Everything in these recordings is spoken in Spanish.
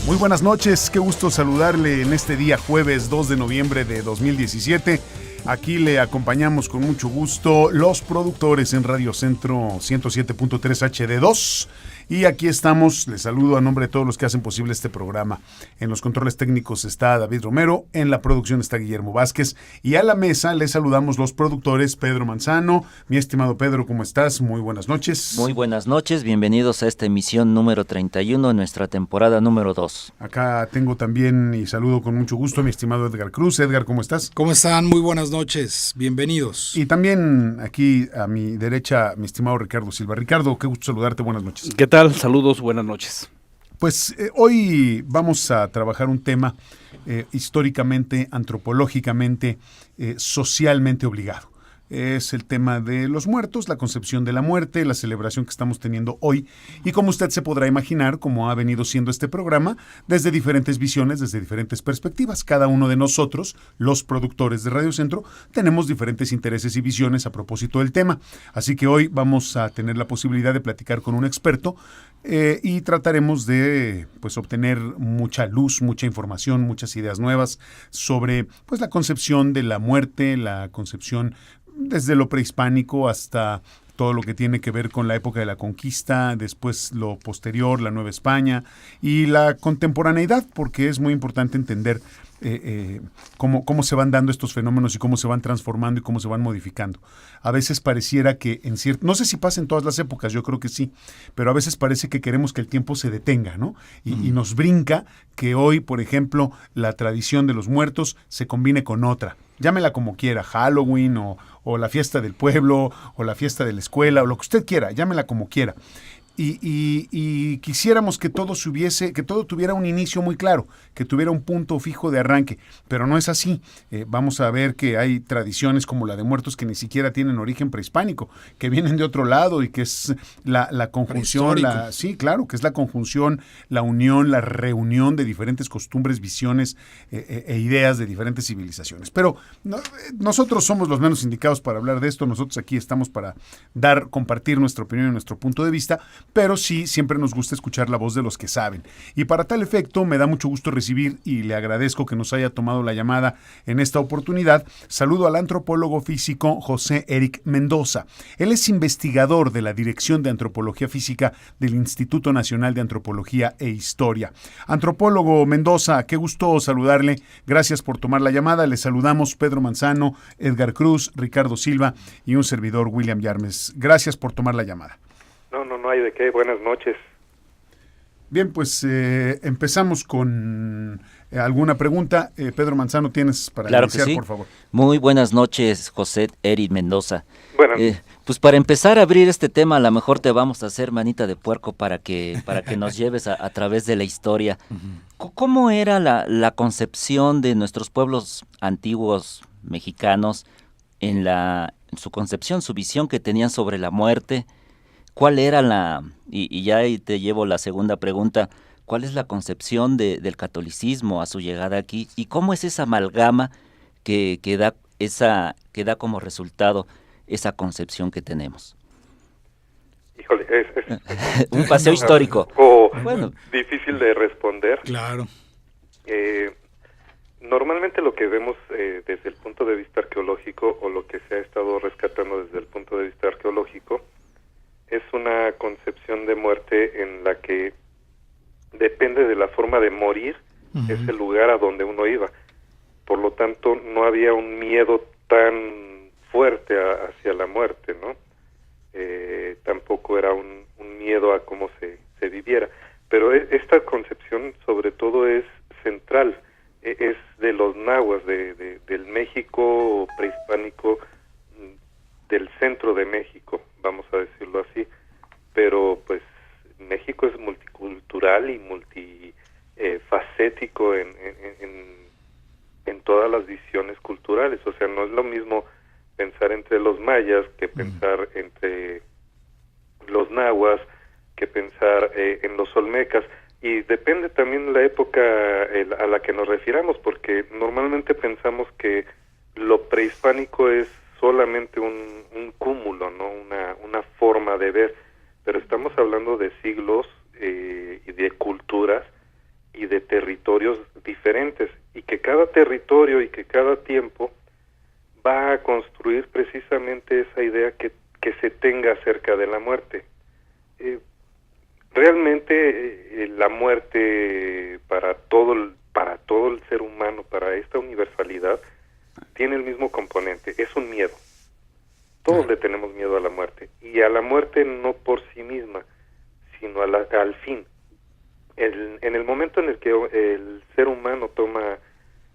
Muy buenas noches, qué gusto saludarle en este día jueves 2 de noviembre de 2017. Aquí le acompañamos con mucho gusto los productores en Radio Centro 107.3 HD2. Y aquí estamos, les saludo a nombre de todos los que hacen posible este programa. En los controles técnicos está David Romero, en la producción está Guillermo Vázquez y a la mesa les saludamos los productores Pedro Manzano. Mi estimado Pedro, ¿cómo estás? Muy buenas noches. Muy buenas noches, bienvenidos a esta emisión número 31 de nuestra temporada número 2. Acá tengo también y saludo con mucho gusto a mi estimado Edgar Cruz. Edgar, ¿cómo estás? ¿Cómo están? Muy buenas noches, bienvenidos. Y también aquí a mi derecha, mi estimado Ricardo Silva. Ricardo, qué gusto saludarte, buenas noches. ¿Qué tal? Saludos, buenas noches. Pues hoy vamos a trabajar un tema históricamente, antropológicamente, socialmente obligado. Es el tema de los muertos, la concepción de la muerte, la celebración que estamos teniendo hoy y como usted se podrá imaginar, como ha venido siendo este programa, desde diferentes visiones, desde diferentes perspectivas. Cada uno de nosotros, los productores de Radio Centro, tenemos diferentes intereses y visiones a propósito del tema. Así que hoy vamos a tener la posibilidad de platicar con un experto y trataremos de obtener mucha luz, mucha información, muchas ideas nuevas sobre la concepción de la muerte, la concepción desde lo prehispánico hasta todo lo que tiene que ver con la época de la conquista, después lo posterior, la Nueva España y la contemporaneidad, porque es muy importante entender cómo se van dando estos fenómenos y cómo se van transformando y cómo se van modificando. A veces pareciera que no sé si pasa en todas las épocas, yo creo que sí, pero a veces parece que queremos que el tiempo se detenga, ¿no? Y nos brinca que hoy, por ejemplo, la tradición de los muertos se combine con otra. Llámela como quiera, Halloween o la fiesta del pueblo o la fiesta de la escuela o lo que usted quiera, llámela como quiera. Y quisiéramos que todo tuviera un inicio muy claro, que tuviera un punto fijo de arranque, pero no es así. Vamos a ver que hay tradiciones como la de muertos que ni siquiera tienen origen prehispánico, que vienen de otro lado y que es la conjunción, sí, claro, que es la conjunción, la unión, la reunión de diferentes costumbres, visiones e ideas de diferentes civilizaciones. Pero nosotros somos los menos indicados para hablar de esto, nosotros aquí estamos para compartir nuestra opinión y nuestro punto de vista, pero sí, siempre nos gusta escuchar la voz de los que saben. Y para tal efecto, me da mucho gusto recibir y le agradezco que nos haya tomado la llamada en esta oportunidad. Saludo al antropólogo físico José Eric Mendoza. Él es investigador de la Dirección de Antropología Física del Instituto Nacional de Antropología e Historia. Antropólogo Mendoza, qué gusto saludarle. Gracias por tomar la llamada. Le saludamos Pedro Manzano, Edgar Cruz, Ricardo Silva y un servidor William Yarmes. Gracias por tomar la llamada. No hay de qué. Buenas noches. Bien, pues empezamos con alguna pregunta. Pedro Manzano, tienes para iniciar, que sí. Por favor. Muy buenas noches, José Eric Mendoza. Buenas. Pues para empezar a abrir este tema, a lo mejor te vamos a hacer manita de puerco para que nos lleves a través de la historia. ¿Cómo era la concepción de nuestros pueblos antiguos mexicanos en su concepción, su visión que tenían sobre la muerte? ¿Cuál era y ya ahí te llevo la segunda pregunta, cuál es la concepción del catolicismo a su llegada aquí y cómo es esa amalgama que da como resultado esa concepción que tenemos? Híjole, es un paseo histórico. Bueno, difícil de responder. Claro. Normalmente lo que vemos desde el punto de vista arqueológico o lo que se ha estado rescatando desde el punto de vista arqueológico es una concepción de muerte en la que depende de la forma de morir, es el lugar a donde uno iba. Por lo tanto, no había un miedo tan fuerte hacia la muerte, ¿no? Tampoco era un miedo a cómo se viviera. Pero esta concepción, sobre todo, es central, es de los nahuas, del México prehispánico, del centro de México, vamos a decirlo así, pero pues México es multicultural y multifacético en todas las visiones culturales, o sea, no es lo mismo pensar entre los mayas que pensar entre los nahuas, que pensar en los olmecas, y depende también la época a la que nos refiramos, porque normalmente pensamos que lo prehispánico es solamente un cúmulo, ¿no? Una forma de ver, pero estamos hablando de siglos y de culturas y de territorios diferentes, y que cada territorio y que cada tiempo va a construir precisamente esa idea que se tenga acerca de la muerte. Realmente la muerte para todo el ser humano, para esta universalidad, tiene el mismo componente, es un miedo. Todos le tenemos miedo a la muerte, y a la muerte no por sí misma, sino al fin. En el momento en el que el ser humano toma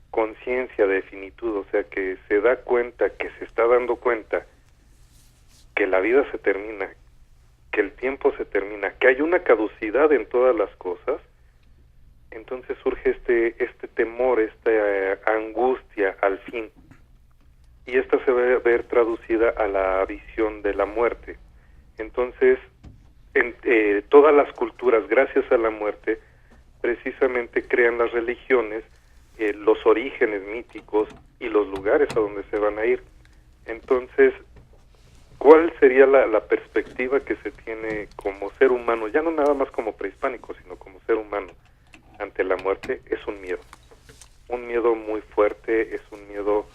conciencia de finitud, o sea, que se da cuenta, que se está dando cuenta que la vida se termina, que el tiempo se termina, que hay una caducidad en todas las cosas, entonces surge este temor, esta angustia al fin, y esta se va a ver traducida a la visión de la muerte. Entonces, en todas las culturas, gracias a la muerte, precisamente crean las religiones, los orígenes míticos y los lugares a donde se van a ir. Entonces, ¿cuál sería la perspectiva que se tiene como ser humano, ya no nada más como prehispánico, sino como ser humano ante la muerte? Es un miedo muy fuerte, es un miedo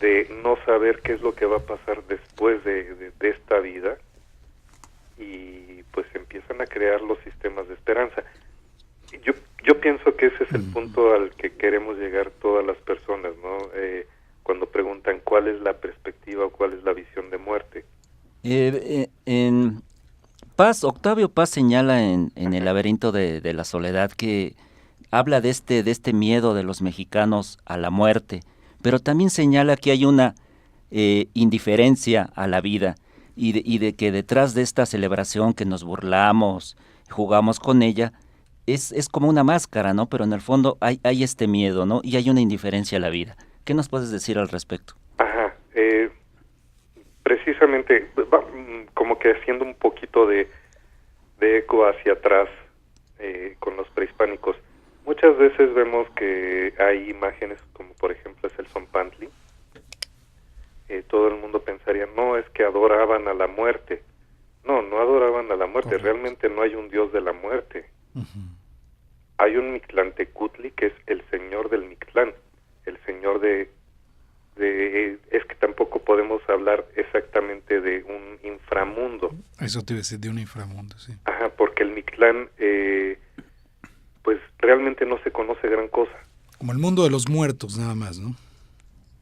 de no saber qué es lo que va a pasar después de esta vida, y pues empiezan a crear los sistemas de esperanza. Yo pienso que ese es el punto al que queremos llegar todas las personas, ¿no? Cuando preguntan cuál es la perspectiva o cuál es la visión de muerte. En Octavio Paz señala en El laberinto de la soledad que habla de este miedo de los mexicanos a la muerte, pero también señala que hay una indiferencia a la vida y de que detrás de esta celebración que nos burlamos, jugamos con ella, es como una máscara, ¿no? Pero en el fondo hay este miedo, ¿no? Y hay una indiferencia a la vida. ¿Qué nos puedes decir al respecto? Ajá, precisamente, como que haciendo un poquito de eco hacia atrás con los prehispánicos, muchas veces vemos que hay imágenes como por ejemplo es el Zompantli. Todo el mundo pensaría, no, es que adoraban a la muerte. No adoraban a la muerte. Correcto. Realmente no hay un dios de la muerte. Hay un Mictlantecutli que es el señor del Mictlán, el señor es que tampoco podemos hablar exactamente de un inframundo. Eso te iba a decir, de un inframundo, sí. Ajá, porque el Mictlán pues realmente no se conoce gran cosa. Como el mundo de los muertos nada más, ¿no?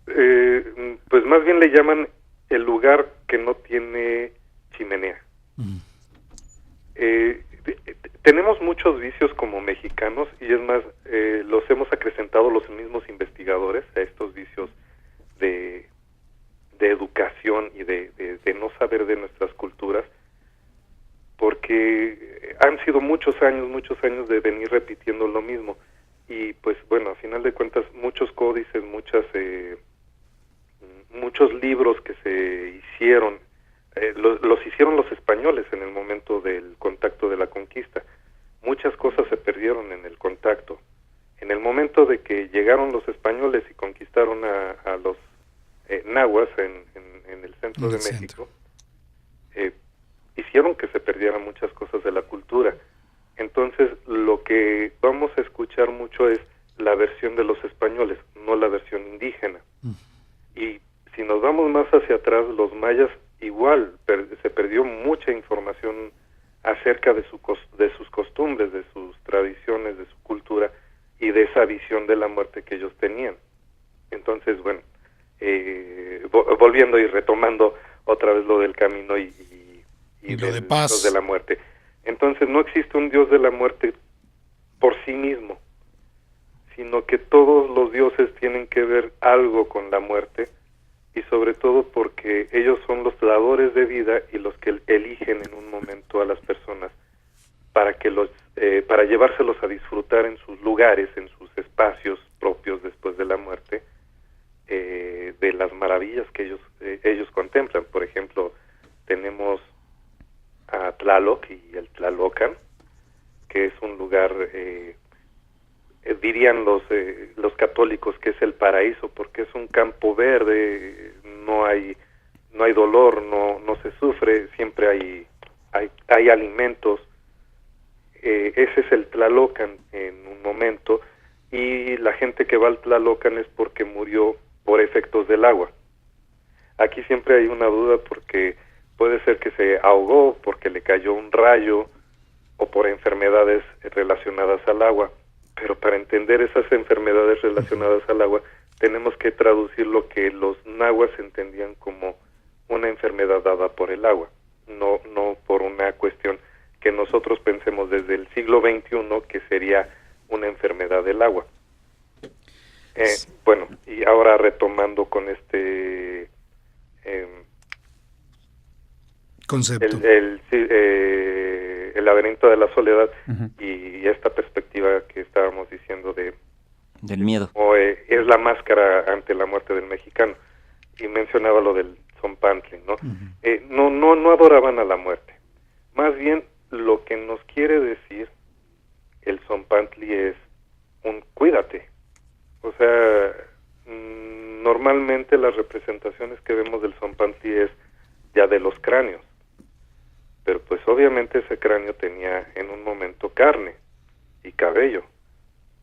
Pues más bien le llaman el lugar que no tiene chimenea. Tenemos muchos vicios como mexicanos, y es más, los hemos acrecentado los mismos investigadores a estos vicios de educación y de no saber de nuestras culturas, porque han sido muchos años de venir repitiendo lo mismo, y pues bueno, a final de cuentas muchos códices, muchos libros que se hicieron, los hicieron los españoles en el momento del contacto de la conquista. Muchas cosas se perdieron en el contacto. En el momento de que llegaron los españoles y conquistaron a los nahuas en el centro de México, hicieron que se perdieran muchas cosas de la cultura. Entonces, lo que vamos a escuchar mucho es la versión de los españoles, no la versión indígena. Y si nos vamos más hacia atrás, los mayas igual se perdió mucha información acerca de sus costumbres, de sus tradiciones, de su cultura y de esa visión de la muerte que ellos tenían. Entonces, bueno, volviendo y retomando otra vez lo del camino y lo de paz, Dios de la muerte. Entonces, no existe un Dios de la muerte por sí mismo, sino que todos los dioses tienen que ver algo con la muerte, y sobre todo porque ellos son los dadores de vida y los que eligen en un momento a las personas para llevárselos a disfrutar en sus lugares, en sus espacios propios después de la muerte, de las maravillas que ellos contemplan. Por ejemplo, tenemos a Tlaloc y el Tlalocan, que es un lugar, dirían los católicos, que es el paraíso, porque es un campo verde, no hay dolor, no se sufre, siempre hay alimentos, ese es el Tlalocan en un momento, y la gente que va al Tlalocan es porque murió por efectos del agua. Aquí siempre hay una duda porque puede ser que se ahogó porque le cayó un rayo o por enfermedades relacionadas al agua, pero para entender esas enfermedades relacionadas al agua tenemos que traducir lo que los nahuas entendían como una enfermedad dada por el agua, no por una cuestión que nosotros pensemos desde el siglo XXI que sería una enfermedad del agua. Bueno, y ahora retomando con este concepto. El laberinto de la soledad, y esta perspectiva que estábamos diciendo del miedo. Es la máscara ante la muerte del mexicano, y mencionaba lo del Zompantli, ¿no? No adoraban a la muerte. Más bien, lo que nos quiere decir el Zompantli es un cuídate. O sea, normalmente las representaciones que vemos del Zompantli es ya de los cráneos, pero pues obviamente ese cráneo tenía en un momento carne y cabello.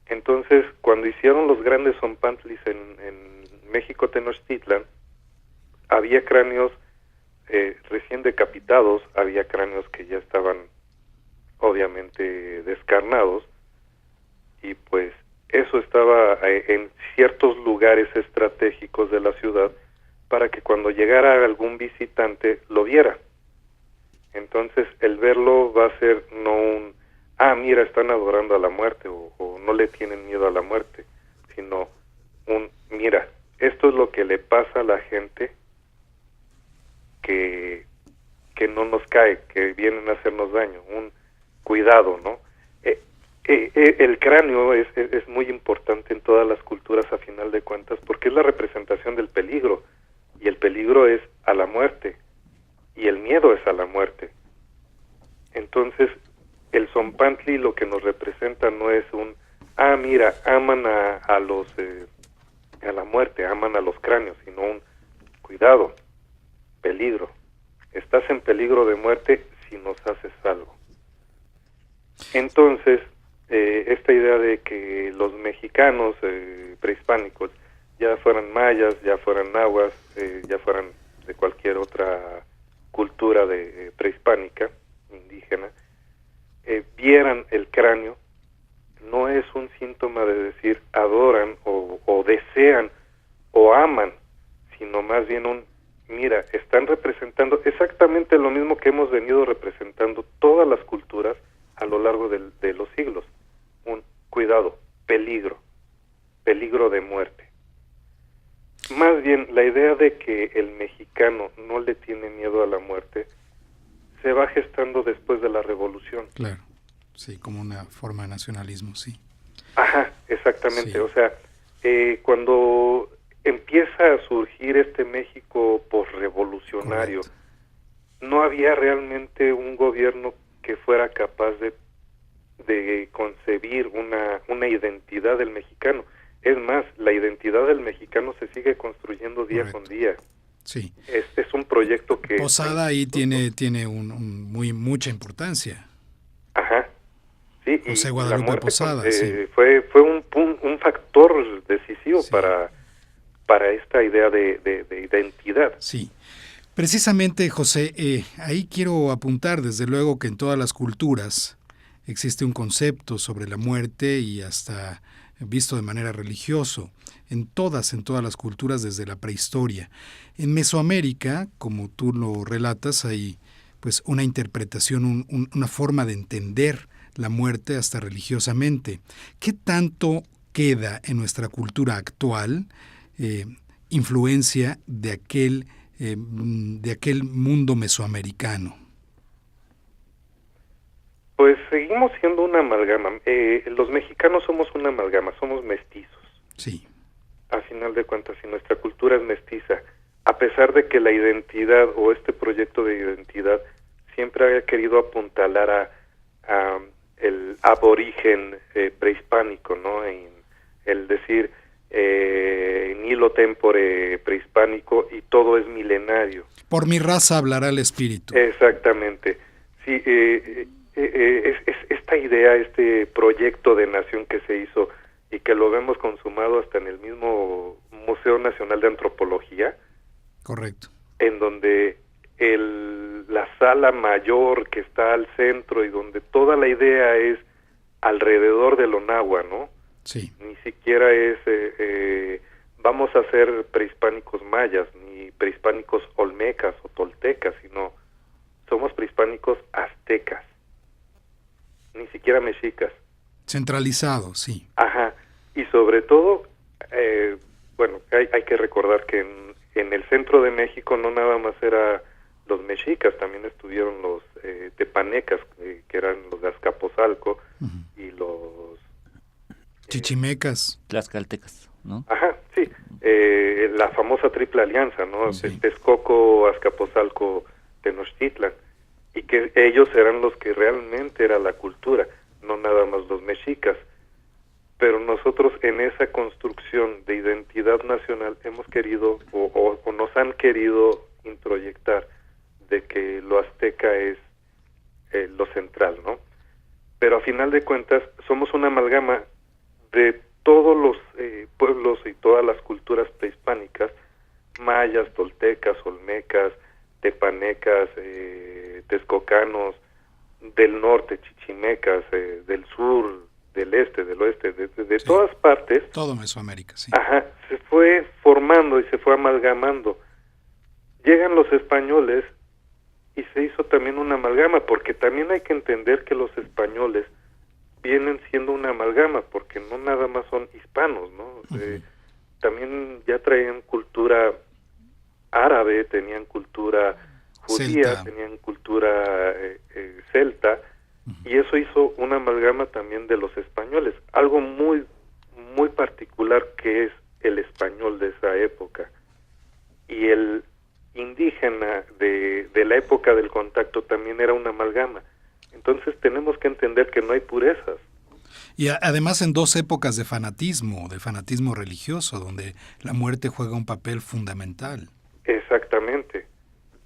Entonces, cuando hicieron los grandes Zompantlis en México Tenochtitlan, había cráneos recién decapitados, había cráneos que ya estaban obviamente descarnados, y pues eso estaba en ciertos lugares estratégicos de la ciudad para que cuando llegara algún visitante lo viera. Entonces el verlo va a ser no un, mira, están adorando a la muerte, o no le tienen miedo a la muerte, sino un, mira, esto es lo que le pasa a la gente que no nos cae, que vienen a hacernos daño, un cuidado, ¿no? El cráneo es muy importante en todas las culturas a final de cuentas, porque es la representación del peligro, y el peligro es a la muerte, y el miedo es a la muerte. Entonces, el Zompantli lo que nos representa no es un, mira, aman a la muerte, aman a los cráneos, sino un cuidado, peligro. Estás en peligro de muerte si nos haces algo. Entonces, esta idea de que los mexicanos prehispánicos, ya fueran mayas, ya fueran nahuas, ya fueran de cualquier otra cultura prehispánica, indígena, vieran el cráneo, no es un síntoma de decir adoran o desean o aman, sino más bien un, mira, están representando exactamente lo mismo que hemos venido representando todas las culturas a lo largo de los siglos, un cuidado, peligro de muerte. Más bien, la idea de que el mexicano no le tiene miedo a la muerte se va gestando después de la Revolución. Claro, sí, como una forma de nacionalismo, sí. Ajá, exactamente. Sí. O sea, cuando empieza a surgir este México posrevolucionario, correcto, no había realmente un gobierno que fuera capaz de concebir una identidad del mexicano. Es más, la identidad del mexicano se sigue construyendo día correcto, con día. sí. Este es un proyecto que... Posada ahí tiene mucha importancia. Ajá. Sí, José y Guadalupe la muerte Posada, sí. fue un factor decisivo, Sí, para esta idea de identidad. sí. Precisamente, José, ahí quiero apuntar, desde luego, que en todas las culturas existe un concepto sobre la muerte, y hasta visto de manera religioso, en todas las culturas desde la prehistoria. En Mesoamérica, como tú lo relatas, hay pues una interpretación, una forma de entender la muerte hasta religiosamente. ¿Qué tanto queda en nuestra cultura actual influencia de aquel mundo mesoamericano? Pues seguimos siendo una amalgama. Los mexicanos somos una amalgama, somos mestizos. Sí. A final de cuentas, si nuestra cultura es mestiza, a pesar de que la identidad o este proyecto de identidad siempre haya querido apuntalar a el aborigen prehispánico, ¿no? El decir nilo tempore prehispánico y todo es milenario. Por mi raza hablará el espíritu. Exactamente. Sí, es esta idea, este proyecto de nación que se hizo y que lo vemos consumado hasta en el mismo Museo Nacional de Antropología. Correcto. En donde la sala mayor que está al centro y donde toda la idea es alrededor del Onagua, ¿no? Sí. Ni siquiera es vamos a ser prehispánicos mayas, ni prehispánicos olmecas o toltecas, sino somos prehispánicos aztecas, ni siquiera mexicas. Centralizado, sí. Ajá, y sobre todo, bueno, hay que recordar que en el centro de México no nada más era los mexicas, también estuvieron los tepanecas, que eran los de Azcapotzalco, y los chichimecas, tlaxcaltecas, ¿no? Ajá, sí, la famosa Triple Alianza, ¿no? Sí. Texcoco, Azcapotzalco, Tenochtitlan, y que ellos eran los que realmente era la cultura, no nada más los mexicas. Pero nosotros en esa construcción de identidad nacional hemos querido o nos han querido introyectar de que lo azteca es lo central, ¿no? Pero a final de cuentas somos una amalgama de todos los pueblos y todas las culturas prehispánicas, mayas, toltecas, olmecas, tepanecas, texcocanos, del norte, chichimecas, del sur, del este, del oeste, de sí, todas partes. Todo Mesoamérica, sí. Ajá, se fue formando y se fue amalgamando. Llegan los españoles y se hizo también una amalgama, porque también hay que entender que los españoles vienen siendo una amalgama, porque no nada más son hispanos, ¿no? También ya traían cultura árabe, tenían cultura judía, celta, tenían cultura celta, y eso hizo una amalgama también de los españoles, algo muy muy particular que es el español de esa época. Y el indígena de la época del contacto también era una amalgama. Entonces tenemos que entender que no hay purezas. Y además en dos épocas de fanatismo religioso, donde la muerte juega un papel fundamental. Exactamente.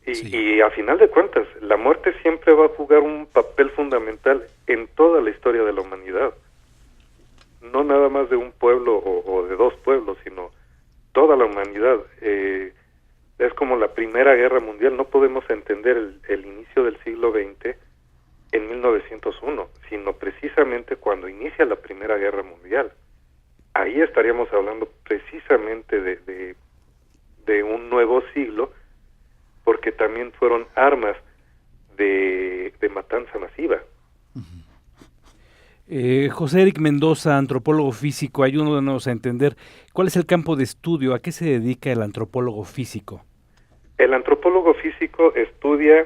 Sí. Y a final de cuentas, la muerte siempre va a jugar un papel fundamental en toda la historia de la humanidad. No nada más de un pueblo o de dos pueblos, sino toda la humanidad. Es como la Primera Guerra Mundial. No podemos entender el inicio del siglo XX en 1901, sino precisamente cuando inicia la Primera Guerra Mundial. Ahí estaríamos hablando precisamente de un nuevo siglo, porque también fueron armas de matanza masiva. José Eric Mendoza, antropólogo físico, ayúdanos a entender cuál es el campo de estudio, a qué se dedica el antropólogo físico. El antropólogo físico estudia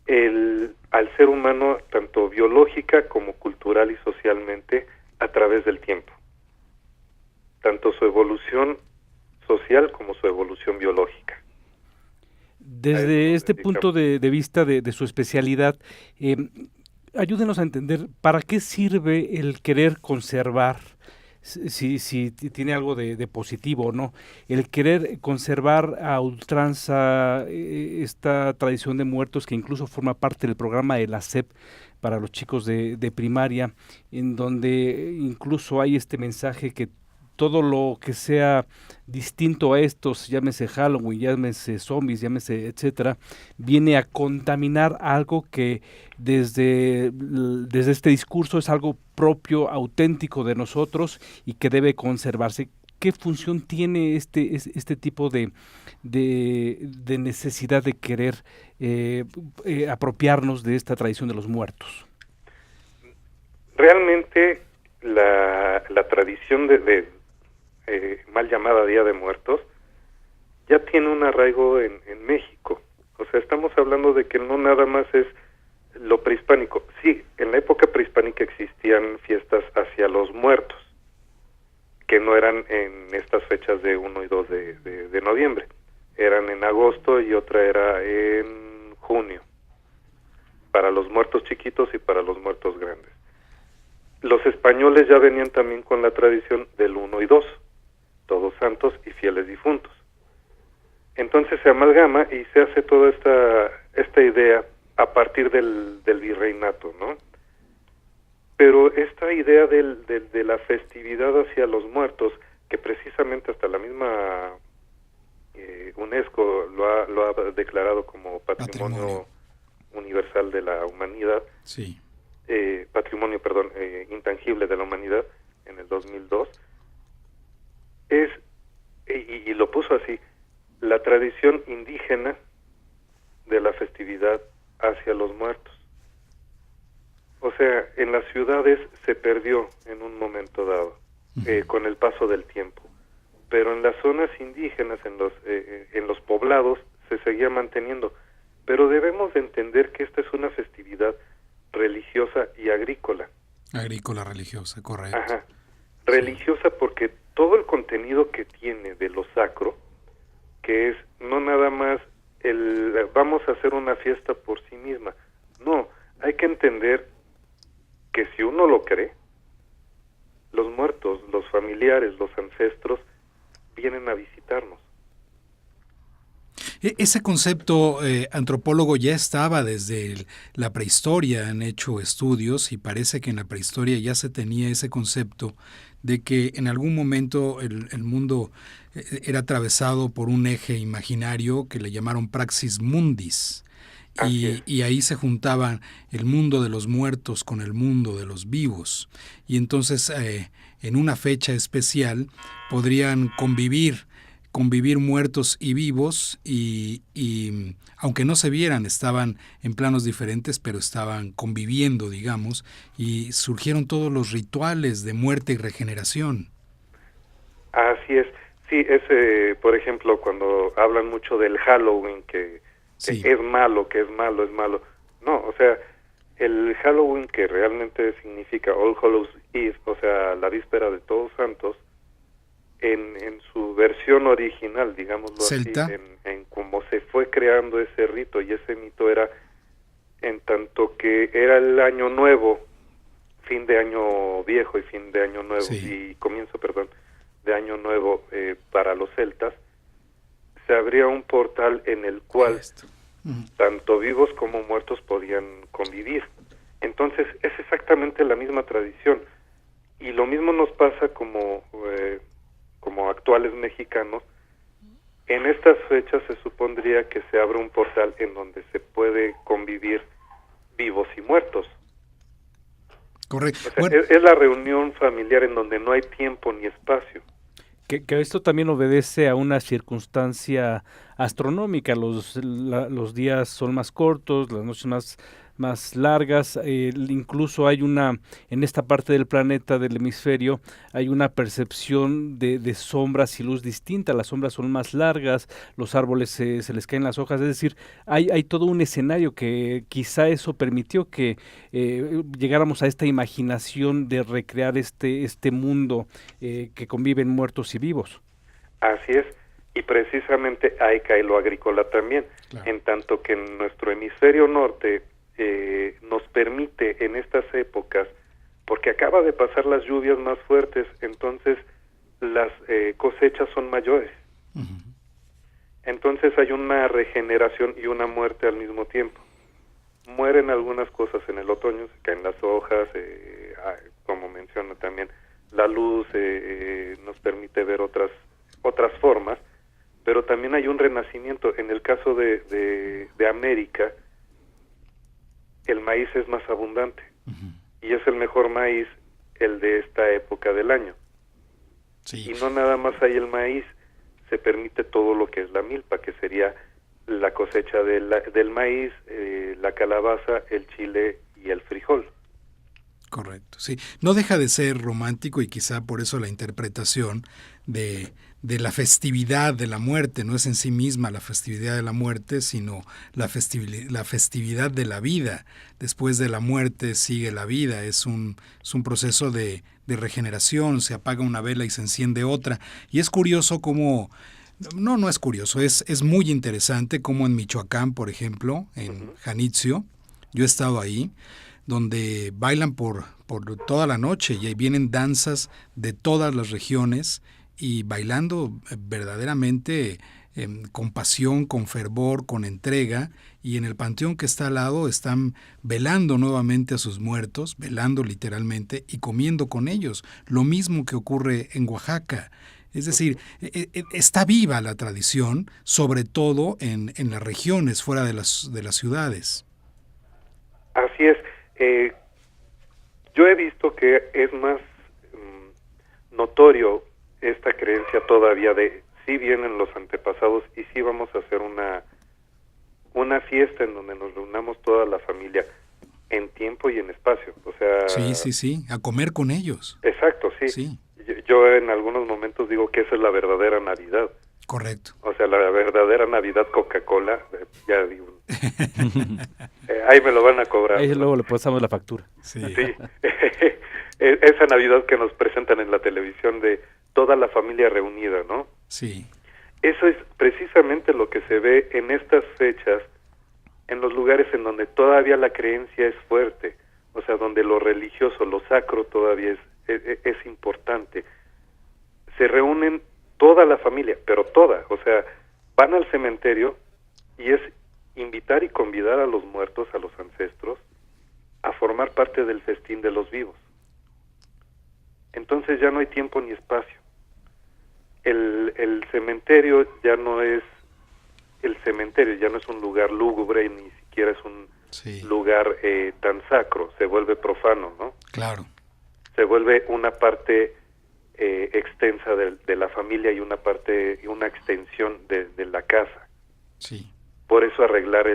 al ser humano tanto biológica como cultural y socialmente a través del tiempo, tanto su evolución social como su evolución biológica. Desde este punto de vista de su especialidad, ayúdenos a entender para qué sirve el querer conservar, si tiene algo de positivo o no, el querer conservar a ultranza esta tradición de muertos que incluso forma parte del programa de la SEP para los chicos de primaria, en donde incluso hay este mensaje que todo lo que sea distinto a estos, llámese Halloween, llámese zombies, llámese etcétera, viene a contaminar algo que desde este discurso es algo propio, auténtico de nosotros y que debe conservarse. ¿Qué función tiene este tipo de necesidad de querer apropiarnos de esta tradición de los muertos? Realmente la tradición de mal llamada Día de Muertos ya tiene un arraigo en México. O sea, estamos hablando de que no nada más es lo prehispánico. Sí, en la época prehispánica existían fiestas hacia los muertos, que no eran en estas fechas de 1 y 2 de noviembre. Eran en agosto y otra era en junio, para los muertos chiquitos y para los muertos grandes. Los españoles ya venían también con la tradición del 1 y 2, Todos Santos y Fieles Difuntos. Entonces se amalgama y se hace toda esta idea a partir del virreinato, ¿no? pero esta idea de la festividad hacia los muertos, que precisamente hasta la misma UNESCO lo ha declarado como patrimonio universal de la humanidad, sí. Patrimonio, intangible de la humanidad en el 2002, y lo puso así, la tradición indígena de la festividad hacia los muertos. O sea, en las ciudades se perdió en un momento dado, con el paso del tiempo, pero en las zonas indígenas, en los poblados, se seguía manteniendo. Pero debemos de entender que esta es una festividad religiosa y agrícola. Agrícola religiosa, correcto. Ajá. Religiosa porque todo el contenido que tiene de lo sacro, que es no nada más vamos a hacer una fiesta por sí misma. No, hay que entender que si uno lo cree, los muertos, los familiares, los ancestros, vienen a visitarnos. Ese concepto antropólogo ya estaba desde la prehistoria, han hecho estudios y parece que en la prehistoria ya se tenía ese concepto de que en algún momento el mundo era atravesado por un eje imaginario que le llamaron praxis mundis. Y ahí se juntaban el mundo de los muertos con el mundo de los vivos. Y entonces en una fecha especial podrían convivir muertos y vivos y aunque no se vieran, estaban en planos diferentes, pero estaban conviviendo, digamos, y surgieron todos los rituales de muerte y regeneración. Así es. Sí, por ejemplo, cuando hablan mucho del Halloween, que es malo, es malo. No, o sea, el Halloween, que realmente significa All Hallows Eve, o sea, la víspera de Todos Santos, en su versión original, digámoslo celta, así, en cómo se fue creando ese rito y ese mito era en tanto que era el año nuevo, fin de año viejo y fin de año nuevo, y comienzo, de año nuevo para los celtas, se abría un portal en el cual tanto vivos como muertos podían convivir. Entonces es exactamente la misma tradición, y lo mismo nos pasa como actuales mexicanos. En estas fechas se supondría que se abre un portal en donde se puede convivir vivos y muertos. Correcto. O sea, es la reunión familiar en donde no hay tiempo ni espacio. Que esto también obedece a una circunstancia astronómica. Los días son más cortos, las noches más largas, incluso hay en esta parte del planeta, del hemisferio, hay una percepción de sombras y luz distinta. Las sombras son más largas, los árboles se les caen las hojas, es decir, hay todo un escenario que quizá eso permitió que llegáramos a esta imaginación de recrear este mundo que conviven muertos y vivos. Así es, y precisamente ahí cae lo agrícola también, claro. En tanto que en nuestro hemisferio norte nos permite en estas épocas, porque acaba de pasar las lluvias más fuertes, entonces las cosechas son mayores. Entonces hay una regeneración y una muerte al mismo tiempo. Mueren algunas cosas en el otoño, se caen las hojas, como menciona también, la luz nos permite ver otras formas, pero también hay un renacimiento. En el caso de América, el maíz es más abundante, y es el mejor maíz el de esta época del año. Sí. Y no nada más hay el maíz, se permite todo lo que es la milpa, que sería la cosecha del maíz, la calabaza, el chile y el frijol. Correcto, sí. No deja de ser romántico, y quizá por eso la interpretación de la festividad de la muerte no es en sí misma la festividad de la muerte, sino la festividad de la vida. Después de la muerte sigue la vida, es un proceso de regeneración, se apaga una vela y se enciende otra. Y es curioso cómo, no es curioso, es muy interesante cómo en Michoacán, por ejemplo, en Janitzio, yo he estado ahí, donde bailan por toda la noche y ahí vienen danzas de todas las regiones y bailando verdaderamente con pasión, con fervor, con entrega, y en el panteón que está al lado están velando nuevamente a sus muertos, velando literalmente y comiendo con ellos, lo mismo que ocurre en Oaxaca. Es decir, está viva la tradición, sobre todo en las regiones fuera de las ciudades. Así es. Yo he visto que es más notorio esta creencia todavía de sí vienen los antepasados y sí vamos a hacer una fiesta en donde nos reunamos toda la familia en tiempo y en espacio. O sea, sí, a comer con ellos. Exacto, sí. Yo en algunos momentos digo que esa es la verdadera Navidad. Correcto. O sea, la verdadera Navidad Coca-Cola, ya digo. Ahí me lo van a cobrar. Ahí luego le pasamos la factura. Sí. Esa Navidad que nos presentan en la televisión de toda la familia reunida, ¿no? Sí. Eso es precisamente lo que se ve en estas fechas, en los lugares en donde todavía la creencia es fuerte, o sea, donde lo religioso, lo sacro todavía es importante. Se reúnen toda la familia, pero toda, o sea, van al cementerio y es invitar y convidar a los muertos, a los ancestros, a formar parte del festín de los vivos. Entonces ya no hay tiempo ni espacio. El cementerio ya no es un lugar lúgubre, ni siquiera es un lugar tan sacro, se vuelve profano, ¿no? Claro. Se vuelve una parte extensa de la familia y una extensión de la casa. Sí. Por eso arreglar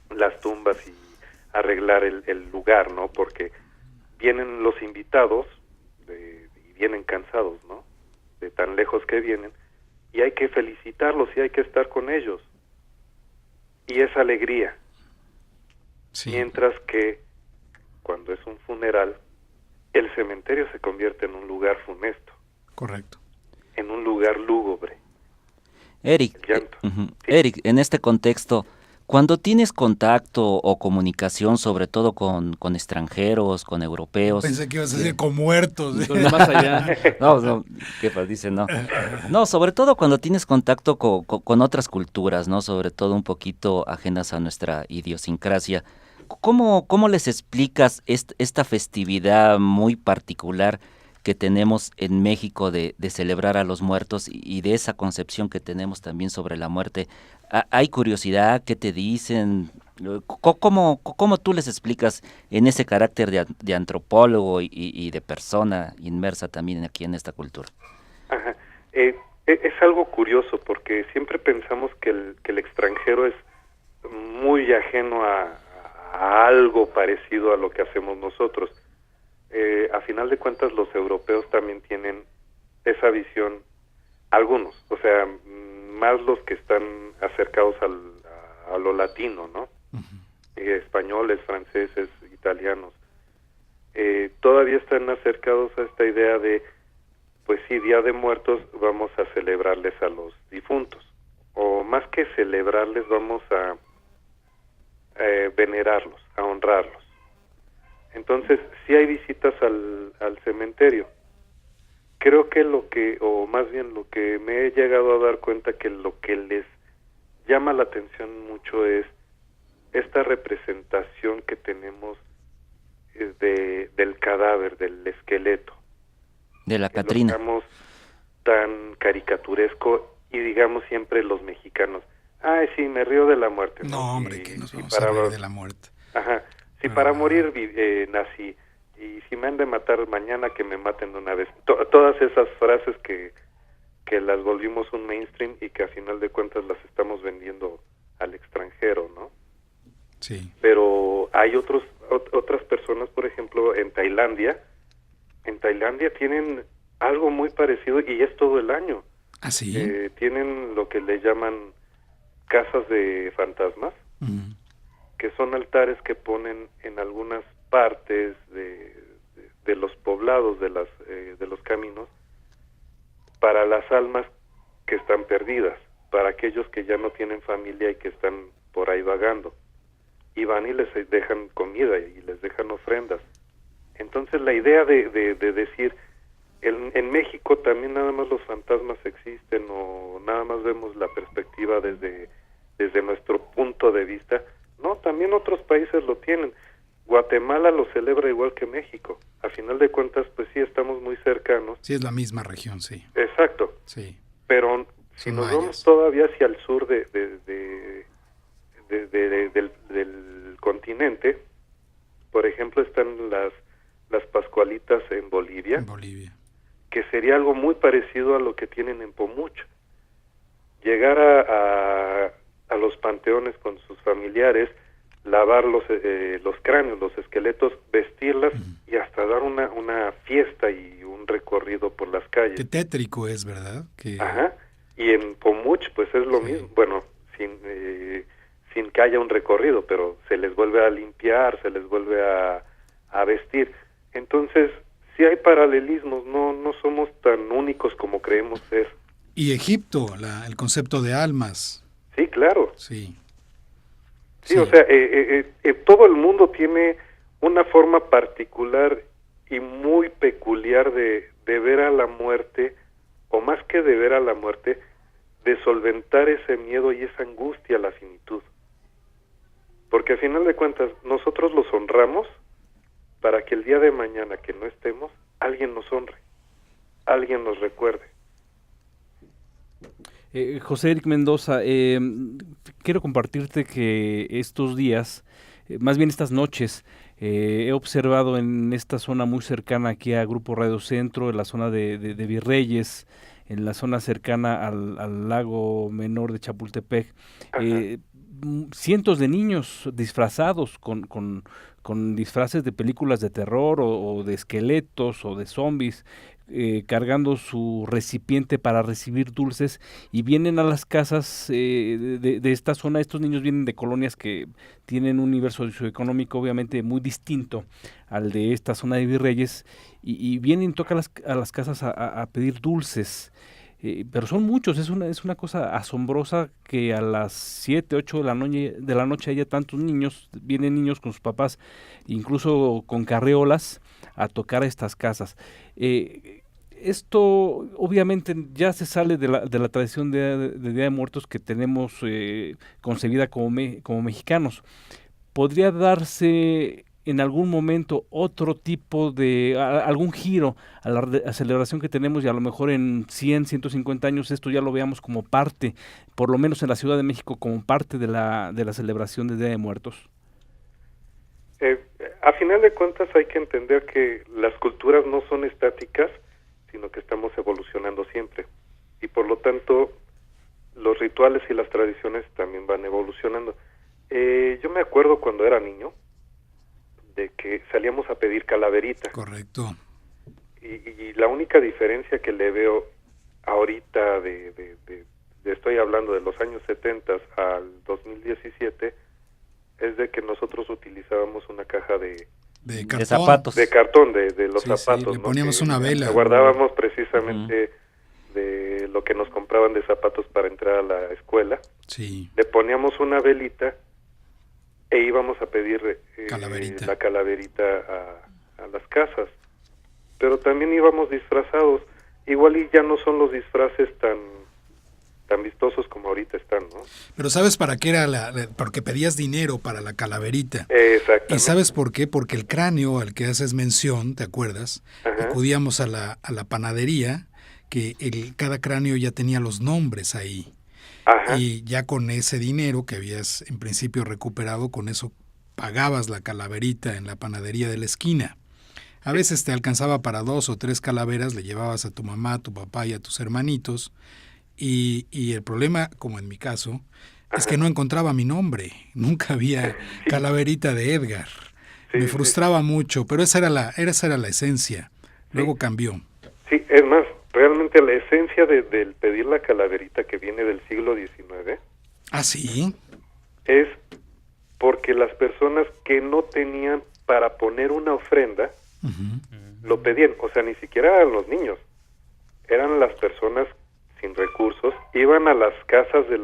las tumbas y arreglar el lugar, ¿no? Porque vienen los invitados y vienen cansados, ¿no? De tan lejos que vienen, y hay que felicitarlos y hay que estar con ellos. Y es alegría. Sí. Mientras que cuando es un funeral, el cementerio se convierte en un lugar funesto. Correcto. En un lugar lúgubre. Eric, Sí. Eric, en este contexto, cuando tienes contacto o comunicación, sobre todo con extranjeros, con europeos... Pensé que ibas a decir con muertos. Más allá. No, ¿qué dice? No. No, sobre todo cuando tienes contacto con otras culturas, ¿no? Sobre todo un poquito ajenas a nuestra idiosincrasia. ¿Cómo les explicas esta festividad muy particular que tenemos en México de celebrar a los muertos y de esa concepción que tenemos también sobre la muerte? ¿Hay curiosidad? ¿Qué te dicen? ¿Cómo tú les explicas en ese carácter de antropólogo y de persona inmersa también aquí en esta cultura? Ajá. Es algo curioso porque siempre pensamos que el extranjero es muy ajeno a algo parecido a lo que hacemos nosotros. A final de cuentas los europeos también tienen esa visión, algunos, o sea, más los que están acercados a lo latino, ¿no? Españoles, franceses, italianos, todavía están acercados a esta idea de, pues sí, Día de Muertos, vamos a celebrarles a los difuntos, o más que celebrarles, vamos a venerarlos, a honrarlos. Entonces, sí hay visitas al cementerio. Creo que lo que me he llegado a dar cuenta que lo que les llama la atención mucho es esta representación que tenemos del cadáver, del esqueleto. De la Catrina. Lo digamos tan caricaturesco y digamos siempre los mexicanos, ay, sí, me río de la muerte. No, hombre, que nos vamos a reír de la muerte. Ajá. Si para morir nací, y si me han de matar mañana, que me maten de una vez. Todas esas frases que las volvimos un mainstream y que a final de cuentas las estamos vendiendo al extranjero, ¿no? Sí. Pero hay otras personas, por ejemplo, en Tailandia tienen algo muy parecido y es todo el año. ¿Ah, sí? Tienen lo que le llaman casas de fantasmas, que son altares que ponen en algunas partes de los poblados, de los caminos, para las almas que están perdidas, para aquellos que ya no tienen familia y que están por ahí vagando. Y van y les dejan comida y les dejan ofrendas. Entonces la idea de decir, en México también nada más los fantasmas existen o nada más vemos la perspectiva desde nuestro punto de vista. No, también otros países lo tienen. Guatemala lo celebra igual que México. A final de cuentas, pues sí, estamos muy cercanos. Sí, es la misma región, sí. Exacto. Sí. Pero si Son nos mayas. vamos todavía hacia el sur del continente, por ejemplo, están las Pascualitas en Bolivia, En Bolivia. que sería algo muy parecido a lo que tienen en Pomuch. Llegar a los panteones con sus familiares, lavar los cráneos, los esqueletos, vestirlas y hasta dar una fiesta y un recorrido por las calles. Qué tétrico es, ¿verdad? Que... Ajá. Y en Pomuch pues es lo Sí. mismo, bueno, sin que haya un recorrido, pero se les vuelve a limpiar, se les vuelve a vestir. Entonces, sí hay paralelismos, no somos tan únicos como creemos ser. Y Egipto, el concepto de almas. Sí, claro. Sí. Sí, o sea, todo el mundo tiene una forma particular y muy peculiar de ver a la muerte, o más que de ver a la muerte, de solventar ese miedo y esa angustia a la finitud. Porque al final de cuentas, nosotros los honramos para que el día de mañana que no estemos, alguien nos honre, alguien nos recuerde. José Eric Mendoza, quiero compartirte que estos días, más bien estas noches, he observado en esta zona muy cercana aquí a Grupo Radio Centro, en la zona de Virreyes, en la zona cercana al lago menor de Chapultepec, cientos de niños disfrazados con disfraces de películas de terror o de esqueletos o de zombies, cargando su recipiente para recibir dulces y vienen a las casas de esta zona. Estos niños vienen de colonias que tienen un universo socioeconómico obviamente muy distinto al de esta zona de Virreyes y vienen, tocan a las casas a pedir dulces. Pero son muchos, es una cosa asombrosa que a las 7, 8 de la noche haya tantos niños, vienen niños con sus papás, incluso con carreolas, a tocar a estas casas. Esto obviamente ya se sale de la tradición de Día de Muertos que tenemos concebida como mexicanos. ¿Podría darse en algún momento otro tipo de, algún giro a la celebración que tenemos y a lo mejor en 100, 150 años esto ya lo veamos como parte, por lo menos en la Ciudad de México, como parte de la celebración de Día de Muertos? A final de cuentas hay que entender que las culturas no son estáticas, sino que estamos evolucionando siempre. Y por lo tanto, los rituales y las tradiciones también van evolucionando. Yo me acuerdo cuando era niño, de que salíamos a pedir calaverita. Correcto. Y la única diferencia que le veo ahorita estoy hablando de los años 70 al 2017, es de que nosotros utilizábamos una caja de cartón. zapatos. De cartón, de los zapatos. Sí, le poníamos una Que vela. guardábamos precisamente de lo que nos compraban de zapatos para entrar a la escuela. Sí. Le poníamos una velita e íbamos a pedir la calaverita a las casas. Pero también íbamos disfrazados. Igual y ya no son los disfraces tan vistosos como ahorita están, ¿no? Pero ¿sabes para qué era porque pedías dinero para la calaverita? Exactamente. ¿Y sabes por qué? Porque el cráneo al que haces mención, ¿te acuerdas? Ajá. Acudíamos a la panadería, que cada cráneo ya tenía los nombres ahí. Ajá. Y ya con ese dinero que habías en principio recuperado, con eso pagabas la calaverita en la panadería de la esquina. A veces te alcanzaba para 2 o 3 calaveras, le llevabas a tu mamá, a tu papá y a tus hermanitos. Y el problema, como en mi caso, es que no encontraba mi nombre. Nunca había calaverita de Edgar. Sí, Me frustraba mucho, pero esa era la esencia. Luego cambió. Sí, es más, realmente la esencia del pedir la calaverita que viene del siglo XIX. ¿Ah, sí? Es porque las personas que no tenían para poner una ofrenda, lo pedían. O sea, ni siquiera eran los niños. Eran las personas sin recursos, iban a las casas de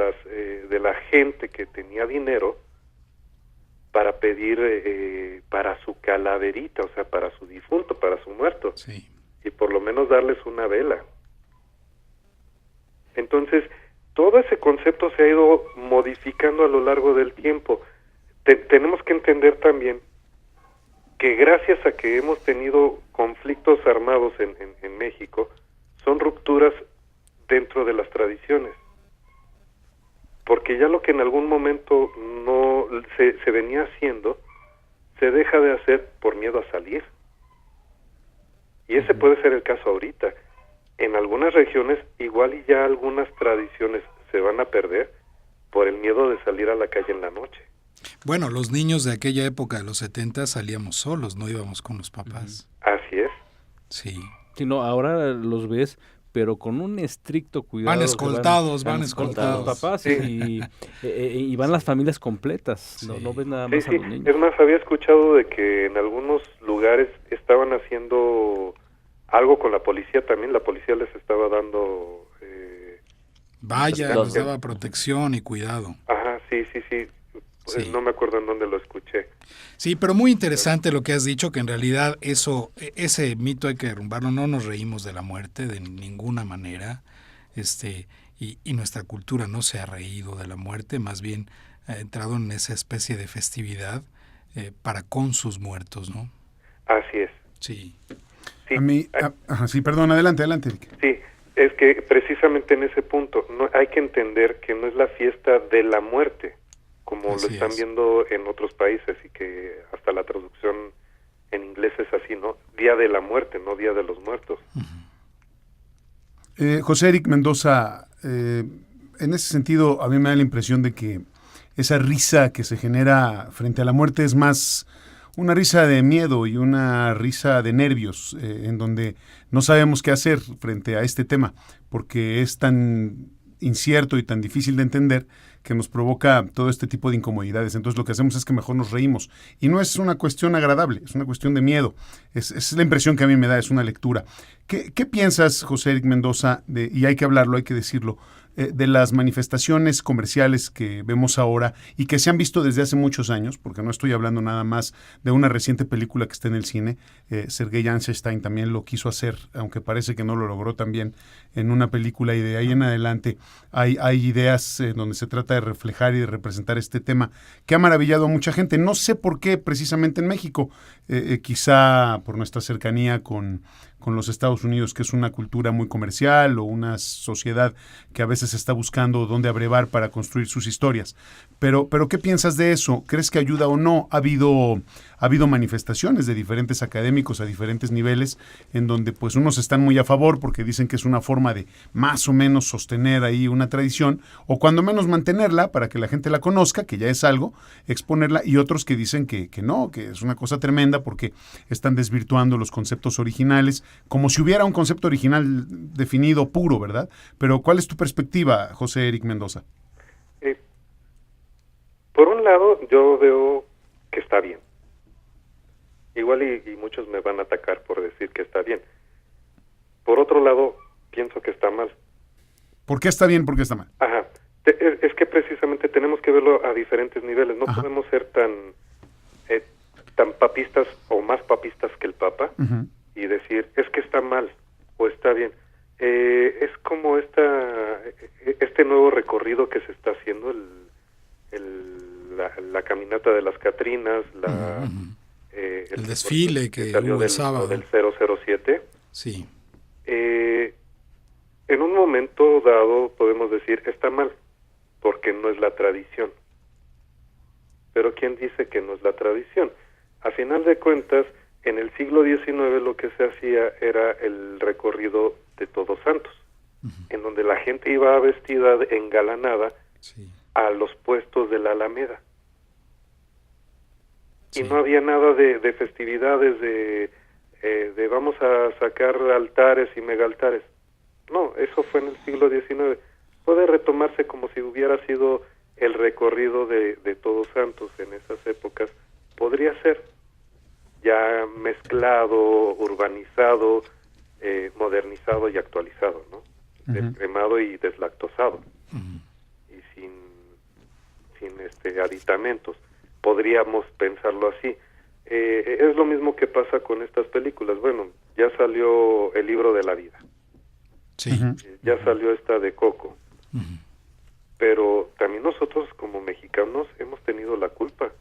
la gente que tenía dinero para pedir para su calaverita, o sea, para su difunto, para su muerto. Sí. y por lo menos darles una vela. Entonces, todo ese concepto se ha ido modificando a lo largo del tiempo. Tenemos que entender también que gracias a que hemos tenido conflictos armados en México, son rupturas dentro de las tradiciones. Porque ya lo que en algún momento no se venía haciendo, se deja de hacer por miedo a salir. Y ese puede ser el caso ahorita. En algunas regiones, igual y ya algunas tradiciones se van a perder por el miedo de salir a la calle en la noche. Bueno, los niños de aquella época de los 70 salíamos solos, no íbamos con los papás. Así es. Sí. Sí, no, ahora los ves, pero con un estricto cuidado. Van escoltados, van los escoltados. papás Sí. y van las familias completas. Sí. No ves nada Sí, más sí. a los niños. Es más, había escuchado de que en algunos lugares estaban haciendo algo con la policía también. La policía les estaba dando... Vaya, Los- les daba protección y cuidado. Ajá, sí. Pues Sí. no me acuerdo en dónde lo escuché. Sí, pero muy interesante lo que has dicho, que en realidad ese mito hay que derrumbarlo. No nos reímos de la muerte de ninguna manera, y nuestra cultura no se ha reído de la muerte, más bien ha entrado en esa especie de festividad para con sus muertos, ¿no? Así es. Sí. Sí, A mí, sí, perdón, adelante, Vic. sí, es que precisamente en ese punto no hay que entender que no es la fiesta de la muerte, como Así lo están es. viendo en otros países y que hasta la traducción en inglés es así, ¿no? Día de la muerte, no Día de los Muertos. José Eric Mendoza, en ese sentido, a mí me da la impresión de que esa risa que se genera frente a la muerte es más una risa de miedo y una risa de nervios, en donde no sabemos qué hacer frente a este tema, porque es tan incierto y tan difícil de entender que nos provoca todo este tipo de incomodidades. Entonces lo que hacemos es que mejor nos reímos. Y no es una cuestión agradable, es una cuestión de miedo. Es la impresión que a mí me da, es una lectura. ¿Qué piensas, José Eric Mendoza, y hay que hablarlo, hay que decirlo, de las manifestaciones comerciales que vemos ahora y que se han visto desde hace muchos años, porque no estoy hablando nada más de una reciente película que está en el cine? Sergei Eisenstein también lo quiso hacer, aunque parece que no lo logró también en una película, y de ahí en adelante hay ideas donde se trata de reflejar y de representar este tema que ha maravillado a mucha gente. No sé por qué precisamente en México, quizá por nuestra cercanía con los Estados Unidos, que es una cultura muy comercial, o una sociedad que a veces está buscando dónde abrevar para construir sus historias. Pero ¿qué piensas de eso? ¿Crees que ayuda o no? Ha habido manifestaciones de diferentes académicos a diferentes niveles, en donde pues unos están muy a favor porque dicen que es una forma de más o menos sostener ahí una tradición, o cuando menos mantenerla para que la gente la conozca, que ya es algo, exponerla, y otros que dicen que no, que es una cosa tremenda porque están desvirtuando los conceptos originales, como si hubiera un concepto original definido puro, ¿verdad? Pero ¿cuál es tu perspectiva, José Eric Mendoza? Por un lado, yo veo que está bien. Igual y muchos me van a atacar por decir que está bien. Por otro lado, pienso que está mal. ¿Por qué está bien? ¿Por qué está mal? Ajá. Es que precisamente tenemos que verlo a diferentes niveles. No Ajá. podemos ser tan papistas o más papistas que el Papa y decir, es que está mal o está bien. Es como este nuevo recorrido que se está haciendo, la caminata de las Catrinas, el desfile que salió hubo el sábado. del 007. Sí. En un momento dado podemos decir está mal, porque no es la tradición. Pero ¿quién dice que no es la tradición? A final de cuentas, en el siglo XIX lo que se hacía era el recorrido de Todos Santos, en donde la gente iba vestida engalanada Sí. a los puestos de la Alameda. Sí. Y no había nada de festividades, de vamos a sacar altares y megaltares. No, eso fue en el siglo XIX. Puede retomarse como si hubiera sido el recorrido de Todos Santos en esas épocas. Podría ser ya mezclado, urbanizado, modernizado y actualizado, ¿no? Descremado y deslactosado. Y sin aditamentos. Podríamos pensarlo así. Es lo mismo que pasa con estas películas. Bueno, ya salió El libro de la vida, Sí. ya salió esta de Coco, Ujú. pero también nosotros como mexicanos hemos tenido la culpa,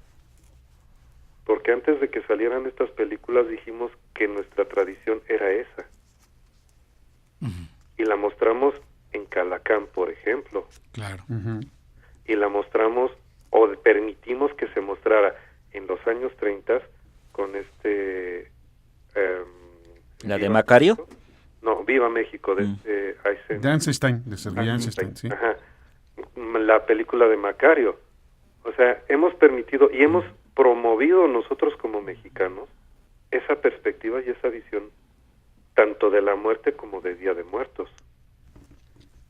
porque antes de que salieran estas películas dijimos que nuestra tradición era esa, Ujú. y la mostramos en Calacán, por ejemplo, Claro. Ujú. y la mostramos o permitimos que se mostrara en los años 30 con ¿La de Viva Macario? México. No, Viva México, de De Einstein, de Sergei Einstein, sí. Ajá. La película de Macario. O sea, hemos permitido y hemos promovido nosotros como mexicanos esa perspectiva y esa visión tanto de la muerte como de Día de Muertos.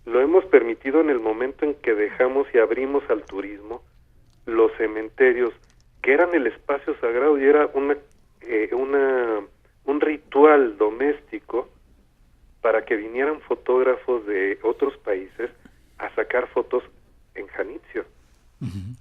Lo hemos permitido en el momento en que dejamos y abrimos al turismo los cementerios, que eran el espacio sagrado y era un ritual doméstico para que vinieran fotógrafos de otros países a sacar fotos en Janitzio. Ujú.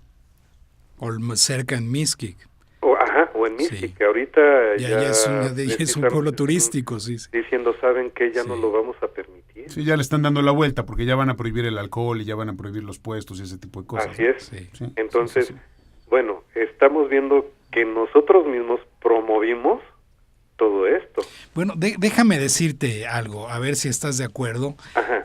O cerca en Mixquic. O en Mixquic, Sí. que ahorita Ya es un pueblo turístico, sí. diciendo, ¿saben qué? Ya no Sí. lo vamos a permitir. Sí, ya le están dando la vuelta porque ya van a prohibir el alcohol y ya van a prohibir los puestos y ese tipo de cosas. Así ¿no? es. Sí. Sí, Entonces, sí, sí, sí. bueno, estamos viendo que nosotros mismos promovimos todo esto. Bueno, déjame decirte algo, a ver si estás de acuerdo. Ajá.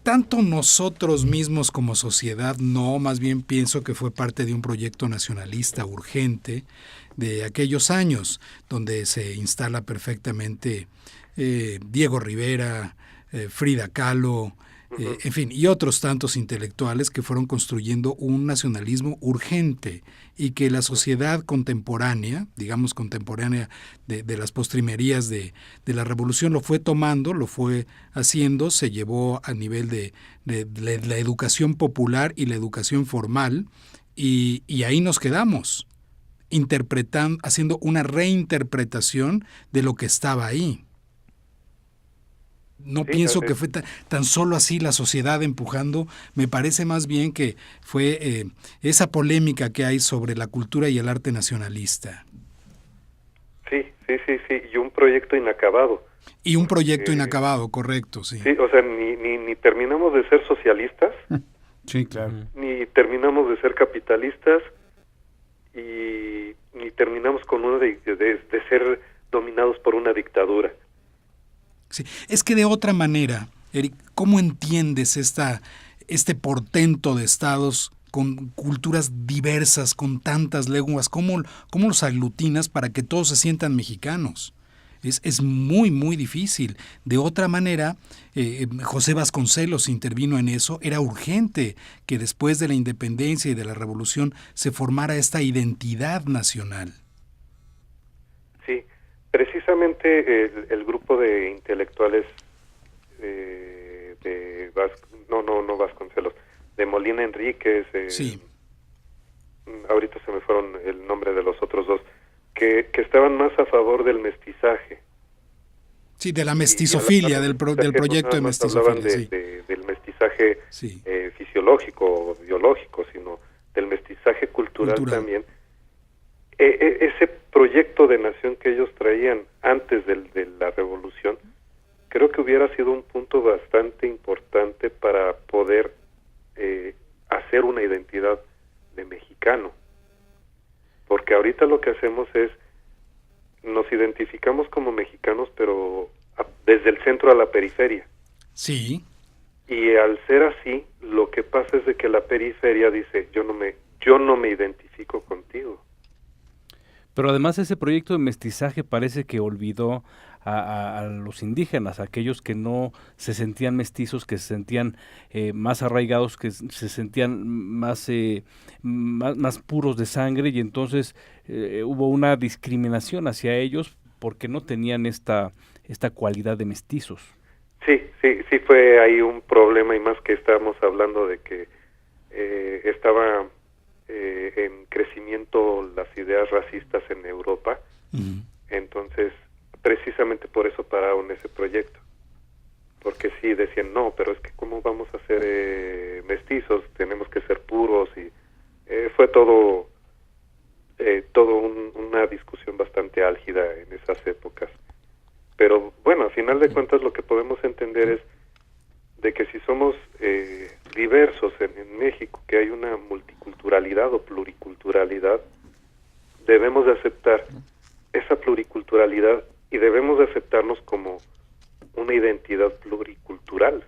Tanto nosotros mismos como sociedad, no, más bien pienso que fue parte de un proyecto nacionalista urgente de aquellos años, donde se instala perfectamente Diego Rivera, Frida Kahlo, en fin, y otros tantos intelectuales que fueron construyendo un nacionalismo urgente y que la sociedad contemporánea, digamos contemporánea de las postrimerías de la revolución, lo fue tomando, lo fue haciendo, se llevó a nivel de la educación popular y la educación formal, y ahí nos quedamos, interpretando, haciendo una reinterpretación de lo que estaba ahí. No Sí, pienso que fue tan solo así la sociedad empujando, me parece más bien que fue esa polémica que hay sobre la cultura y el arte nacionalista. Sí, y un proyecto inacabado. Y un proyecto inacabado, correcto, sí. Sí, o sea, ni terminamos de ser socialistas, Sí, claro. ni terminamos de ser capitalistas, y ni terminamos con uno de ser dominados por una dictadura. Sí. Es que de otra manera, Eric, ¿cómo entiendes este portento de estados con culturas diversas, con tantas lenguas? ¿Cómo los aglutinas para que todos se sientan mexicanos? Es muy, muy difícil. De otra manera, José Vasconcelos intervino en eso. Era urgente que después de la independencia y de la revolución se formara esta identidad nacional. Sí, precisamente el grupo de intelectuales no Vasconcelos, de Molina Enríquez, Sí. ahorita se me fueron el nombre de los otros dos, que estaban más a favor del mestizaje. Sí, de la mestizofilia, del proyecto de mestizofilia. Hablaban Sí. del mestizaje Sí. fisiológico o biológico, sino del mestizaje cultural. También. Ese proyecto de nación que ellos traían antes de la revolución, creo que hubiera sido un punto bastante importante para poder hacer una identidad de mexicano. Porque ahorita lo que hacemos es, nos identificamos como mexicanos, pero desde el centro a la periferia. Sí. Y al ser así, lo que pasa es de que la periferia dice, yo no me identifico contigo. Pero además ese proyecto de mestizaje parece que olvidó a los indígenas, a aquellos que no se sentían mestizos, que se sentían más arraigados, que se sentían más puros de sangre, y entonces hubo una discriminación hacia ellos porque no tenían esta cualidad de mestizos. Sí fue ahí un problema, y más que estábamos hablando de que estaba en crecimiento las ideas racistas en Europa. Uh-huh. Entonces precisamente por eso pararon ese proyecto, porque sí decían, no, pero es que cómo vamos a ser mestizos, tenemos que ser puros, y fue todo una discusión bastante álgida en esas épocas. Pero bueno, a final de cuentas lo que podemos entender es de que si somos diversos en México, que hay una multiculturalidad o pluriculturalidad, debemos de aceptar esa pluriculturalidad y debemos de aceptarnos como una identidad pluricultural.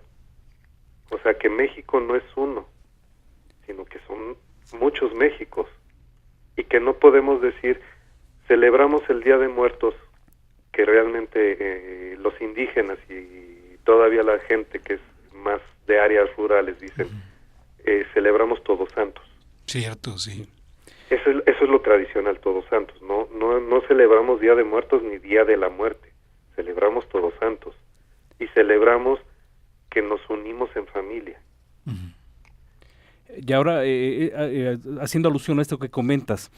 O sea, que México no es uno, sino que son muchos Méxicos, y que no podemos decir celebramos el Día de Muertos, que realmente los indígenas y todavía la gente que es más de áreas rurales dicen celebramos Todos Santos. Cierto, sí. Eso es lo tradicional, Todos Santos. No celebramos Día de Muertos ni Día de la Muerte, celebramos Todos Santos y celebramos que nos unimos en familia. Y ahora, haciendo alusión a esto que comentas,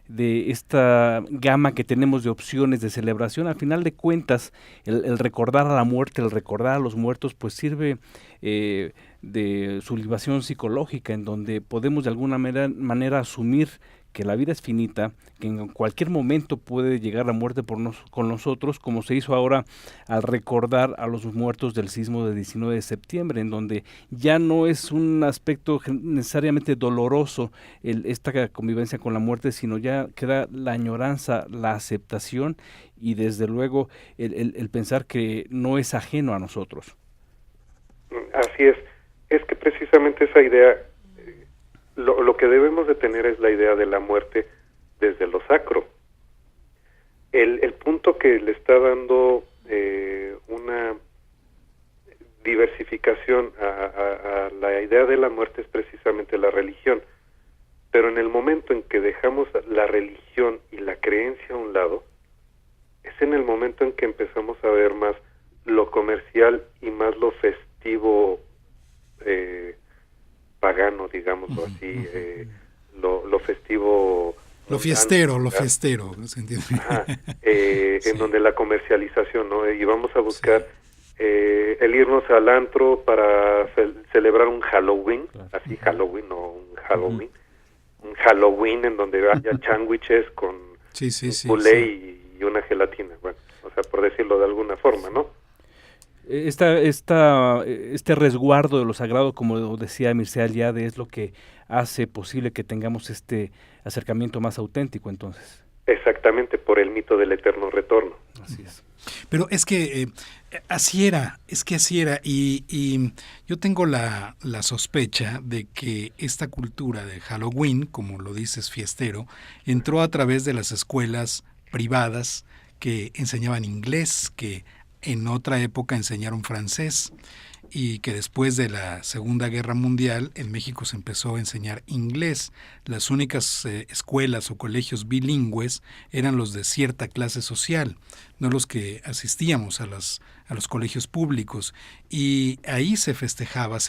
de esta gama que tenemos de opciones de celebración, al final de cuentas, el recordar a la muerte, el recordar a los muertos, pues sirve de sublimación psicológica, en donde podemos de alguna manera asumir que la vida es finita, que en cualquier momento puede llegar la muerte con nosotros, como se hizo ahora al recordar a los muertos del sismo del 19 de septiembre, en donde ya no es un aspecto necesariamente doloroso esta convivencia con la muerte, sino ya queda la añoranza, la aceptación y desde luego el pensar que no es ajeno a nosotros. Así es que precisamente esa idea, lo que debemos de tener es la idea de la muerte desde lo sacro. El punto que le está dando una diversificación a la idea de la muerte es precisamente la religión. Pero en el momento en que dejamos la religión y la creencia a un lado, es en el momento en que empezamos a ver más lo comercial y más lo festivo pagano, digámoslo así, lo festivo... Lo fiestero, ¿se entiende? Ajá, sí. En donde la comercialización, ¿no? Y vamos a buscar el irnos al antro para celebrar un Halloween, así Halloween, no un Halloween, un Halloween en donde haya sándwiches con puré y una gelatina, bueno, o sea, por decirlo de alguna forma, ¿no? Este resguardo de lo sagrado, como decía Mircea Eliade, es lo que hace posible que tengamos este acercamiento más auténtico, entonces. Exactamente, por el mito del eterno retorno. Así es. Pero es que así era, y yo tengo la sospecha de que esta cultura de Halloween, como lo dices, fiestero, entró a través de las escuelas privadas que enseñaban inglés, que en otra época enseñaron francés, y que después de la Segunda Guerra Mundial en México se empezó a enseñar inglés. Las únicas escuelas o colegios bilingües eran los de cierta clase social, no los que asistíamos a los colegios públicos. Y ahí se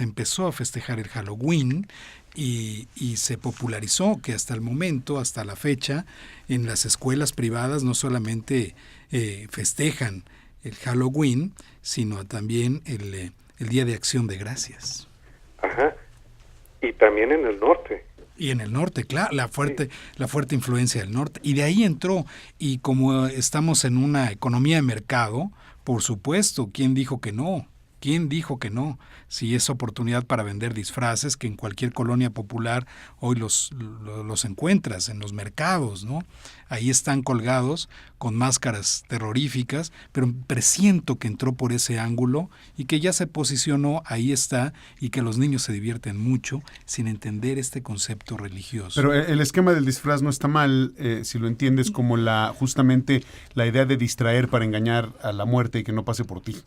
empezó a festejar el Halloween y se popularizó, que hasta el momento, hasta la fecha, en las escuelas privadas no solamente festejan el Halloween, sino también el Día de Acción de Gracias. Ajá. Y también en el norte. Y en el norte, claro, la fuerte influencia del norte. Y de ahí entró. Y como estamos en una economía de mercado, por supuesto, ¿quién dijo que no? ¿Quién dijo que no? Si es oportunidad para vender disfraces, que en cualquier colonia popular hoy los encuentras en los mercados, ¿no? Ahí están colgados con máscaras terroríficas, pero presiento que entró por ese ángulo y que ya se posicionó, ahí está, y que los niños se divierten mucho sin entender este concepto religioso. Pero el esquema del disfraz no está mal, si lo entiendes como justamente la idea de distraer para engañar a la muerte y que no pase por ti.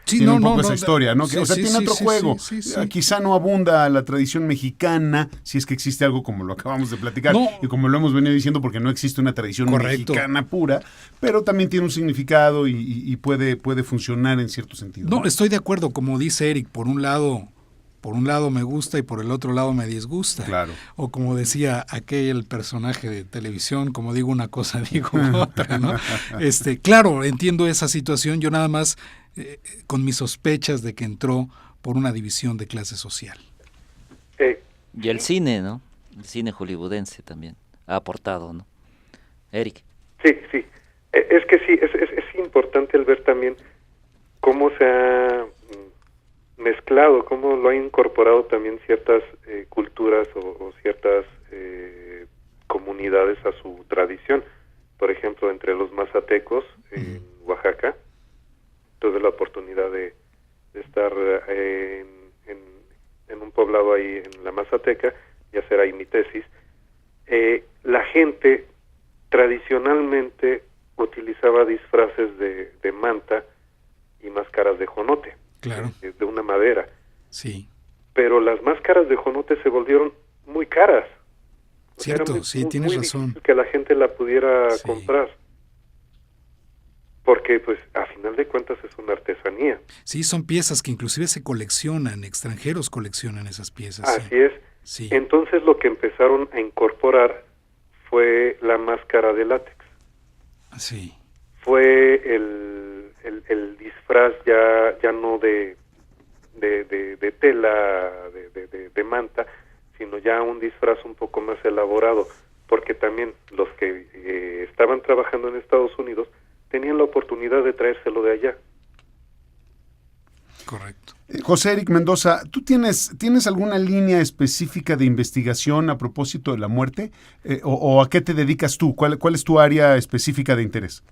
Sí, tiene un poco esa historia, ¿no? Tiene otro juego. Sí. Quizá no abunda la tradición mexicana, si es que existe algo como lo acabamos de platicar, y como lo hemos venido diciendo, porque no existe una tradición mexicana pura, pero también tiene un significado y puede funcionar en cierto sentido. No, estoy de acuerdo, como dice Eric, por un lado me gusta y por el otro lado me disgusta. Claro. O como decía aquel personaje de televisión, como digo una cosa, digo otra, ¿no? Claro, entiendo esa situación, yo nada más con mis sospechas de que entró por una división de clase social. Y el cine, ¿no? El cine hollywoodense también ha aportado, ¿no? Eric. Sí. Es que sí, es importante el ver también cómo se ha mezclado, cómo lo ha incorporado también ciertas culturas o ciertas comunidades a su tradición. Por ejemplo, entre los mazatecos en Oaxaca, tuve la oportunidad de estar en un poblado ahí en la Mazateca y hacer ahí mi tesis. La gente tradicionalmente utilizaba disfraces de manta y máscaras de jonote, Claro. de una madera. Sí. Pero las máscaras de jonote se volvieron muy caras. O sea, Cierto, era sí, tienes muy razón. difícil que la gente la pudiera Sí. comprar. Porque, pues, a final de cuentas es una artesanía. Sí, son piezas que inclusive se coleccionan, extranjeros coleccionan esas piezas. Así Sí. es. Sí. Entonces lo que empezaron a incorporar fue la máscara de látex. Sí. Fue el disfraz ya no de tela, de manta, sino ya un disfraz un poco más elaborado, porque también los que estaban trabajando en Estados Unidos tenían la oportunidad de traérselo de allá. Correcto. José Eric Mendoza, ¿tú tienes alguna línea específica de investigación a propósito de la muerte? ¿O a qué te dedicas tú? ¿Cuál es tu área específica de interés?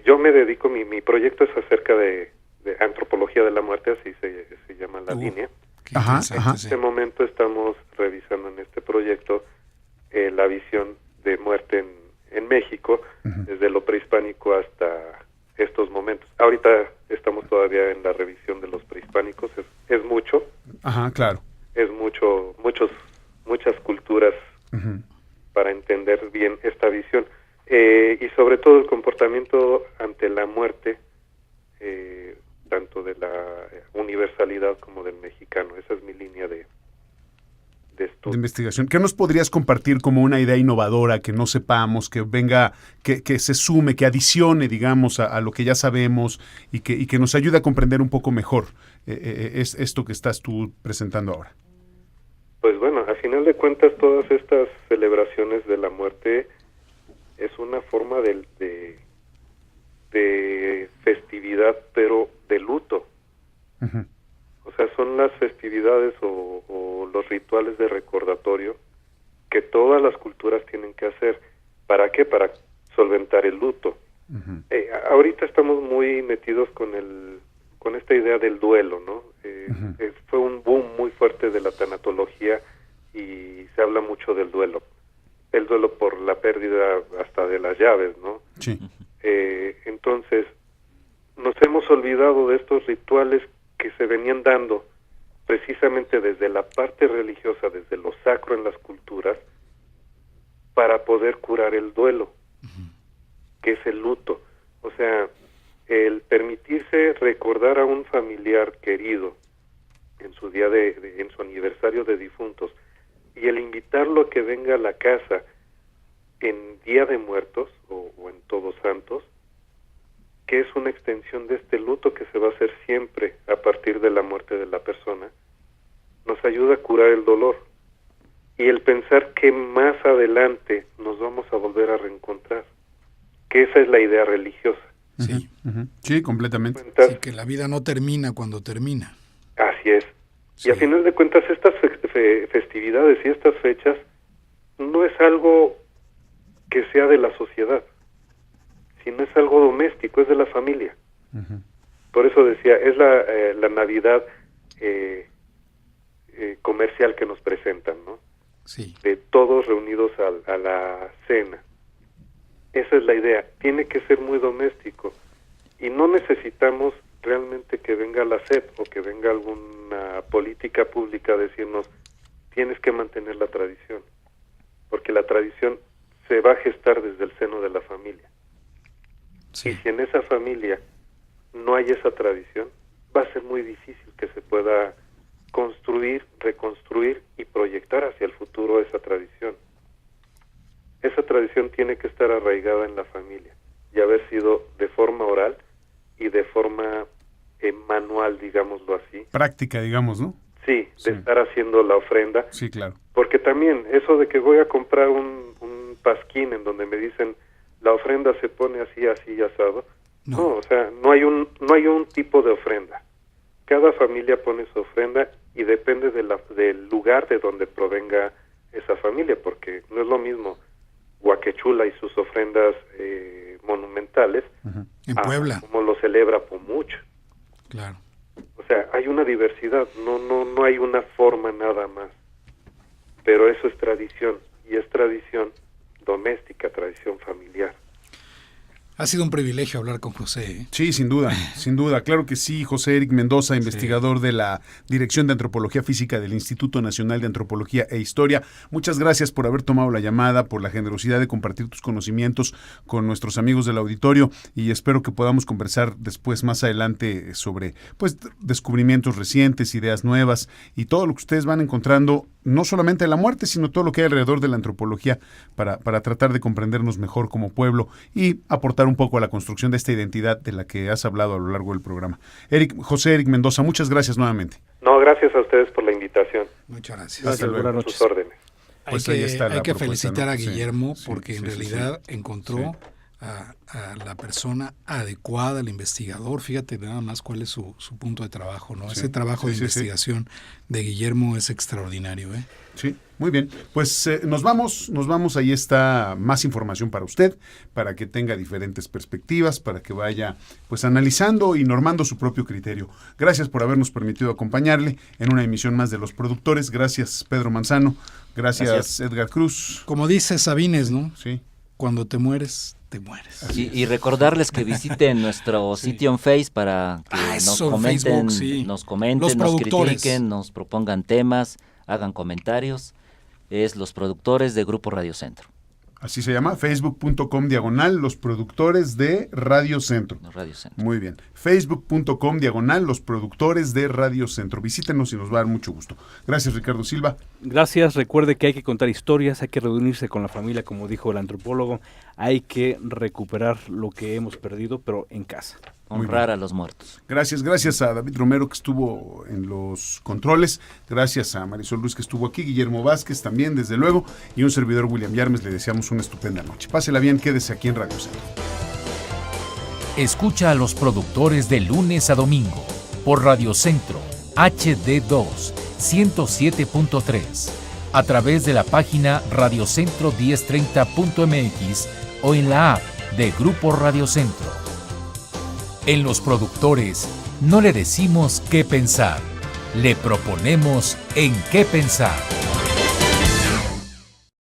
Yo me dedico, mi proyecto es acerca de antropología de la muerte, así se llama la línea. Qué Ajá, interesante, ajá. En sí. este momento estamos revisando en este proyecto la visión de muerte en México, desde lo prehispánico hasta estos momentos. Ahorita estamos todavía en la revisión de los prehispánicos, es mucho, Ajá, claro. es muchas culturas Ujú. para entender bien esta visión. Y sobre todo el comportamiento ante la muerte, tanto de la universalidad como del mexicano. Esa es mi línea de De estudio. investigación. ¿Qué nos podrías compartir como una idea innovadora que no sepamos, que venga, que se sume, que adicione, digamos, a lo que ya sabemos y que nos ayude a comprender un poco mejor es esto que estás tú presentando ahora? Pues bueno, a final de cuentas todas estas celebraciones de la muerte es una forma de festividad, pero de luto. Ujú. O sea, son las festividades o los rituales de recordatorio que todas las culturas tienen que hacer. ¿Para qué? Para solventar el luto. Ujú. Ahorita estamos muy metidos con esta idea del duelo, ¿no? Fue un boom muy fuerte de la tanatología y se habla mucho del duelo. El duelo por la pérdida hasta de las llaves, ¿no? Sí. Entonces, nos hemos olvidado de estos rituales que se venían dando precisamente desde la parte religiosa, desde lo sacro en las culturas, para poder curar el duelo, que es el luto. O sea, el permitirse recordar a un familiar querido en su día en su aniversario de difuntos, y el invitarlo a que venga a la casa en Día de Muertos o en Todos Santos, que es una extensión de este luto que se va a hacer siempre a partir de la muerte de la persona, nos ayuda a curar el dolor. Y el pensar que más adelante nos vamos a volver a reencontrar, que esa es la idea religiosa. Sí. Ujú. Sí, completamente. Cuentas, Sí, que la vida no termina cuando termina. así es. Sí. Y a final de cuentas estas festividades y estas fechas no es algo que sea de la sociedad, sino es algo doméstico, es de la familia. Ujú. Por eso decía, es la Navidad comercial que nos presentan, ¿no? Sí. De todos reunidos a la cena. Esa es la idea, tiene que ser muy doméstico y no necesitamos realmente que venga la SEP o que venga alguna política pública a decirnos tienes que mantener la tradición, porque la tradición se va a gestar desde el seno de la familia. Sí. Y si en esa familia no hay esa tradición, va a ser muy difícil que se pueda construir, reconstruir y proyectar hacia el futuro esa tradición. Esa tradición tiene que estar arraigada en la familia y haber sido de forma oral y de forma manual, digámoslo así. Práctica, digamos, ¿no? Sí, Sí. de estar haciendo la ofrenda. Sí, claro. Porque también eso de que voy a comprar un pasquín en donde me dicen la ofrenda se pone así, así y asado, No, o sea, no hay un tipo de ofrenda. Cada familia pone su ofrenda y depende del lugar de donde provenga esa familia, porque no es lo mismo Huaquechula y sus ofrendas monumentales en Puebla, como lo celebra Pomuch. Claro. O sea, hay una diversidad, no hay una forma nada más. Pero eso es tradición, y es tradición doméstica, tradición familiar. Ha sido un privilegio hablar con José, ¿eh? Sí, sin duda, claro que sí. José Eric Mendoza, investigador de la Dirección de Antropología Física del Instituto Nacional de Antropología e Historia. Muchas gracias por haber tomado la llamada, por la generosidad de compartir tus conocimientos con nuestros amigos del auditorio, y espero que podamos conversar después, más adelante, sobre descubrimientos recientes, ideas nuevas y todo lo que ustedes van encontrando, no solamente en la muerte, sino todo lo que hay alrededor de la antropología para tratar de comprendernos mejor como pueblo y aportar un poco a la construcción de esta identidad de la que has hablado a lo largo del programa. José Eric Mendoza, muchas gracias nuevamente. No, gracias a ustedes por la invitación. Muchas gracias. Hasta luego. Buenas noches. Sus órdenes. Pues hay ahí está la que propuesta, felicitar ¿no? a Guillermo Sí, porque sí, en sí, realidad sí. encontró a la persona adecuada, al investigador. Fíjate nada más cuál es su punto de trabajo, ¿no? Sí, Ese trabajo de sí. investigación de Guillermo es extraordinario, ¿eh? Sí, muy bien. Pues nos vamos. Ahí está más información para usted, para que tenga diferentes perspectivas, para que vaya pues analizando y normando su propio criterio. Gracias por habernos permitido acompañarle en una emisión más de Los Productores. Gracias, Pedro Manzano. Gracias. Edgar Cruz. Como dice Sabines, ¿no? Sí. Cuando te mueres, te mueres. Y recordarles que visiten nuestro sitio en Face para que nos eso, comenten, Facebook, sí. nos comenten, Los nos productores. critiquen, nos propongan temas, hagan comentarios. Es Los Productores de Grupo Radio Centro. Así se llama, facebook.com/Los Productores de Radio Centro. Radio Centro. Muy bien. Facebook.com/Los Productores de Radio Centro. Visítenos y nos va a dar mucho gusto. Gracias, Ricardo Silva. Gracias. Recuerde que hay que contar historias, hay que reunirse con la familia, como dijo el antropólogo. Hay que recuperar lo que hemos perdido, pero en casa. Honrar a los muertos. Gracias a David Romero, que estuvo en los controles. Gracias a Marisol Ruiz, que estuvo aquí. Guillermo Vázquez también, desde luego. Y un servidor, William Yarmes. Le deseamos una estupenda noche. Pásela bien, quédese aquí en Radio Centro. Escucha a Los Productores de lunes a domingo por Radio Centro HD2 107.3 a través de la página radiocentro1030.mx o en la app de Grupo Radio Centro. En Los Productores no le decimos qué pensar, le proponemos en qué pensar.